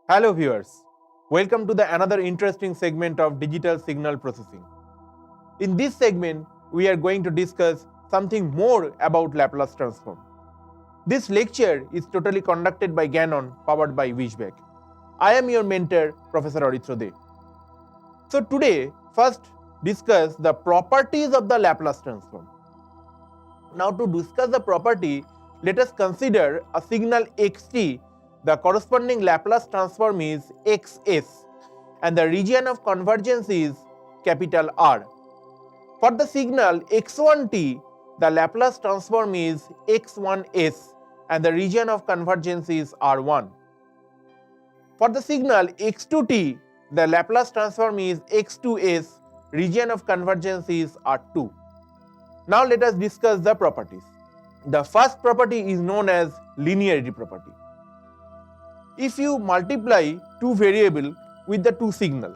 Hello viewers, welcome to the another interesting segment of digital signal processing. In this segment, we are going to discuss something more about Laplace transform. This lecture is totally conducted by Gannon, powered by Wishback. I am your mentor, Professor Arithro De. So today, first discuss the properties of the Laplace transform. Now to discuss the property, let us consider a signal xt. The corresponding Laplace transform is Xs and the region of convergence is capital R. For the signal x1t, the Laplace transform is x1s and the region of convergence is R1. For the signal x2t, the Laplace transform is x2s, region of convergence is R2. Now let us discuss the properties. The first property is known as linearity property. If you multiply two variables with the two signal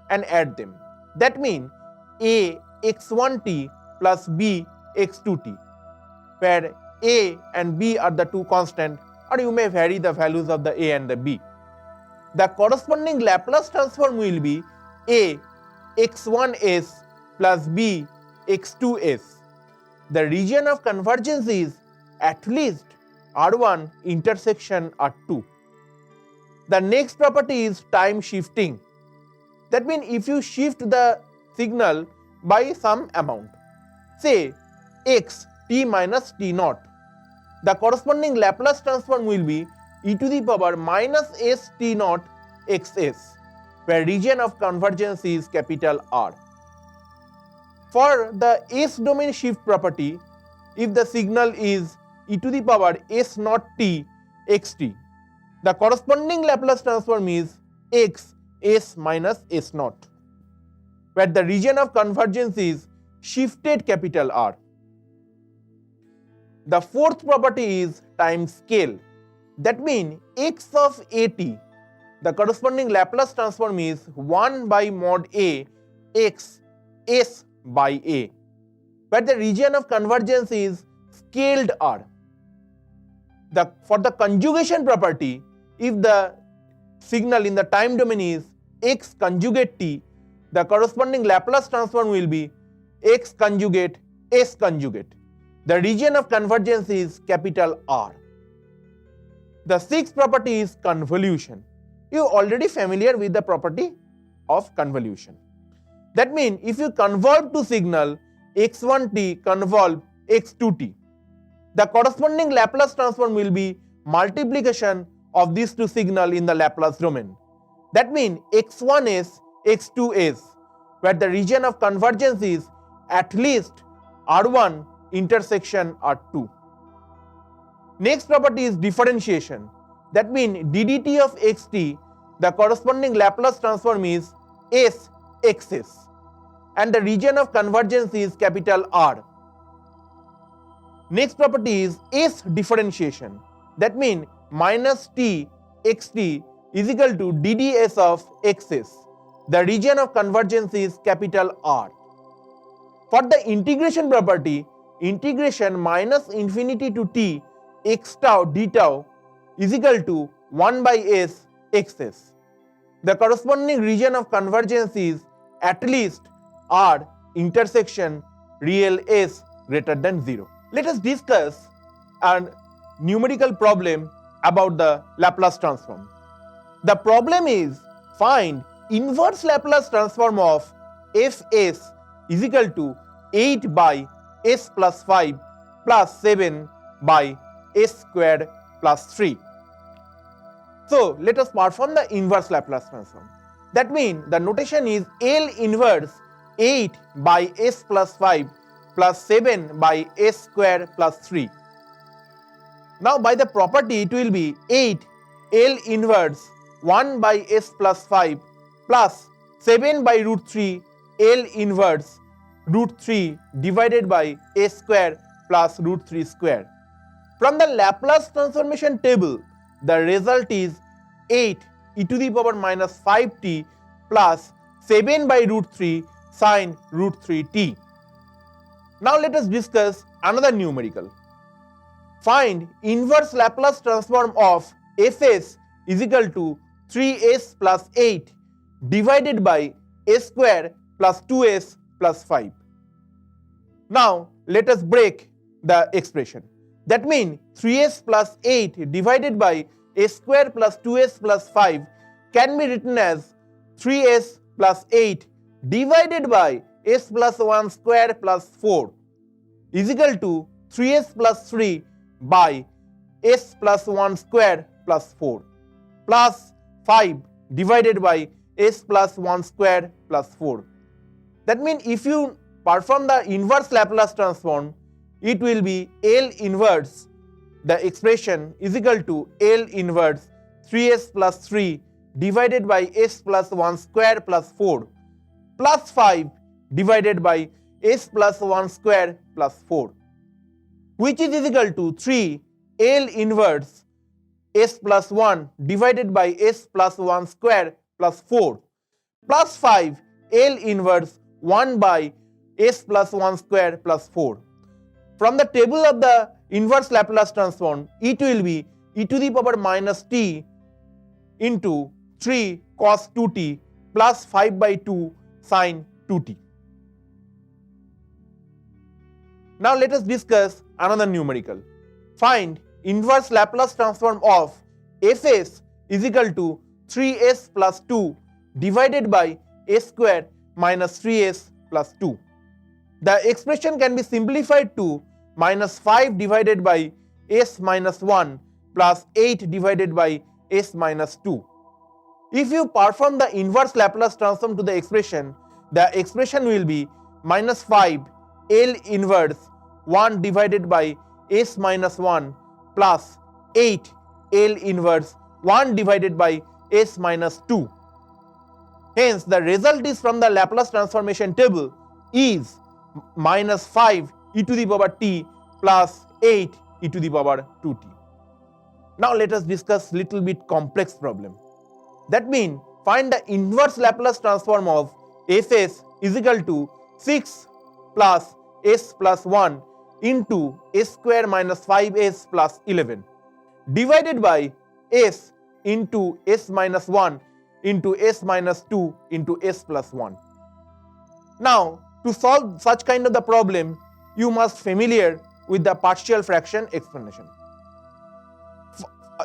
and add them, that means a x1t plus b x2t, where a and b are the two constant, or you may vary the values of the a and the b. The corresponding Laplace transform will be a x1s plus b x2s. The region of convergence is at least R1 intersection R2. The next property is time shifting. That means if you shift the signal by some amount, say x t minus t naught, the corresponding Laplace transform will be e to the power minus s t naught xs, where region of convergence is capital R. For the s domain shift property, if the signal is e to the power s naught t xt, the corresponding Laplace transform is x s minus s naught, where the region of convergence is shifted capital R. The fourth property is time scale. That means x of at, the corresponding Laplace transform is 1 by mod a x s by a, where the region of convergence is scaled R. For the conjugation property, if the signal in the time domain is x conjugate t, the corresponding Laplace transform will be x conjugate s conjugate. The region of convergence is capital R. The sixth property is convolution. You are already familiar with the property of convolution. That means if you convolve to signal x1t convolve x2t, the corresponding Laplace transform will be multiplication of these two signal in the Laplace domain. That means x1s x2s, where the region of convergence is at least R1 intersection R2. Next property is differentiation. That means ddt of xt, the corresponding Laplace transform is s xs and the region of convergence is capital R. Next property is s differentiation. That means minus t xt is equal to dds of xs. The region of convergence is capital R. For the integration property, integration minus infinity to t x tau d tau is equal to 1 by s xs. The corresponding region of convergence is at least R intersection real s greater than 0. Let us discuss a numerical problem about the Laplace transform. The problem is find inverse Laplace transform of fs is equal to 8 by s plus 5 plus 7 by s squared plus 3. So let us perform the inverse Laplace transform. That means the notation is L inverse 8 by s plus 5 plus 7 by s square plus 3. Now by the property it will be 8 L inverse 1 by s plus 5 plus 7 by root 3 L inverse root 3 divided by s square plus root 3 square. From the Laplace transformation table, the result is 8 e to the power minus 5t plus 7 by root 3 sin root 3t. Now let us discuss another numerical. Find inverse Laplace transform of Fs is equal to 3s plus 8 divided by s square plus 2s plus 5. Now let us break the expression. That means 3s plus 8 divided by s square plus 2s plus 5 can be written as 3s plus 8 divided by s plus 1 square plus 4 is equal to 3s plus 3 by s plus 1 square plus 4 plus 5 divided by s plus 1 square plus 4. That means if you perform the inverse Laplace transform, it will be L inverse. The expression is equal to L inverse 3s plus 3 divided by s plus 1 square plus 4 plus 5 divided by s plus 1 square plus 4, which is equal to 3 L inverse s plus 1 divided by s plus 1 square plus 4 plus 5 L inverse 1 by s plus 1 square plus 4. From the table of the inverse Laplace transform, it will be e to the power minus t into 3 cos 2t plus 5 by 2 sin 2t. Now let us discuss another numerical. Find inverse Laplace transform of fs is equal to 3s plus 2 divided by s square minus 3s plus 2. The expression can be simplified to minus 5 divided by s minus 1 plus 8 divided by s minus 2. If you perform the inverse Laplace transform to the expression will be minus 5 L inverse 1 divided by s minus 1 plus 8 L inverse 1 divided by s minus 2. Hence, the result is from the Laplace transformation table is minus 5 e to the power t plus 8 e to the power 2t. Now let us discuss little bit complex problem. That means find the inverse Laplace transform of fs is equal to 6 plus s plus 1 into s square minus 5s plus 11 divided by s into s minus 1 into s minus 2 into s plus 1. Now to solve such kind of the problem, you must familiar with the partial fraction explanation.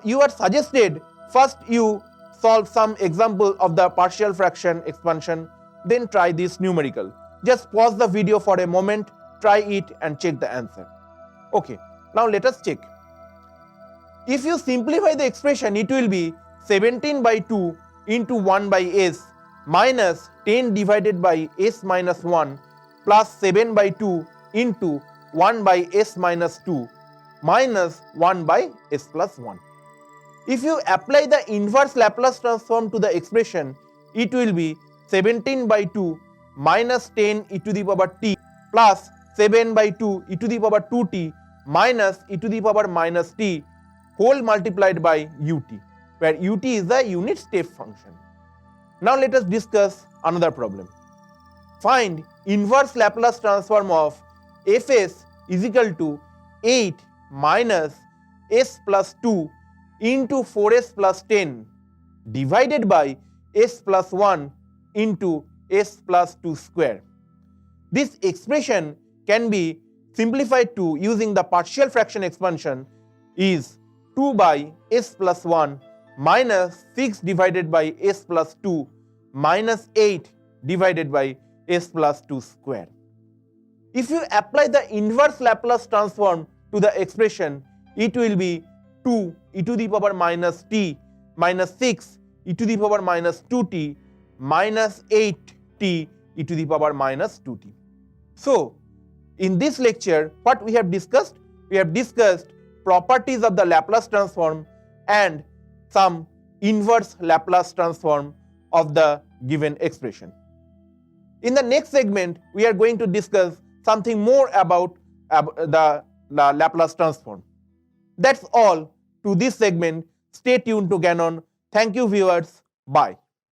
You are suggested first you solve some example of the partial fraction expansion, then try this numerical. Just pause the video for a moment, try it and check the answer. Okay, now let us check. If you simplify the expression, it will be 17 by 2 into 1 by s minus 10 divided by s minus 1 plus 7 by 2 into 1 by s minus 2 minus 1 by s plus 1. If you apply the inverse Laplace transform to the expression, it will be 17 by 2 minus 10 e to the power t plus 7 by 2 e to the power 2t minus e to the power minus t whole multiplied by ut, where ut is the unit step function. Now let us discuss another problem. Find inverse Laplace transform of fs is equal to 8 minus s plus 2 into 4s plus 10 divided by s plus 1 into s plus 2 square. This expression can be simplified to using the partial fraction expansion is 2 by s plus 1 minus 6 divided by s plus 2 minus 8 divided by s plus 2 square. If you apply the inverse Laplace transform to the expression, it will be 2 e to the power minus t minus 6 e to the power minus 2t minus 8t e to the power minus 2t. So, in this lecture, what we have discussed? We have discussed properties of the Laplace transform and some inverse Laplace transform of the given expression. In the next segment, we are going to discuss something more about the Laplace transform. That's all to this segment. Stay tuned to Ganon. Thank you, viewers. Bye.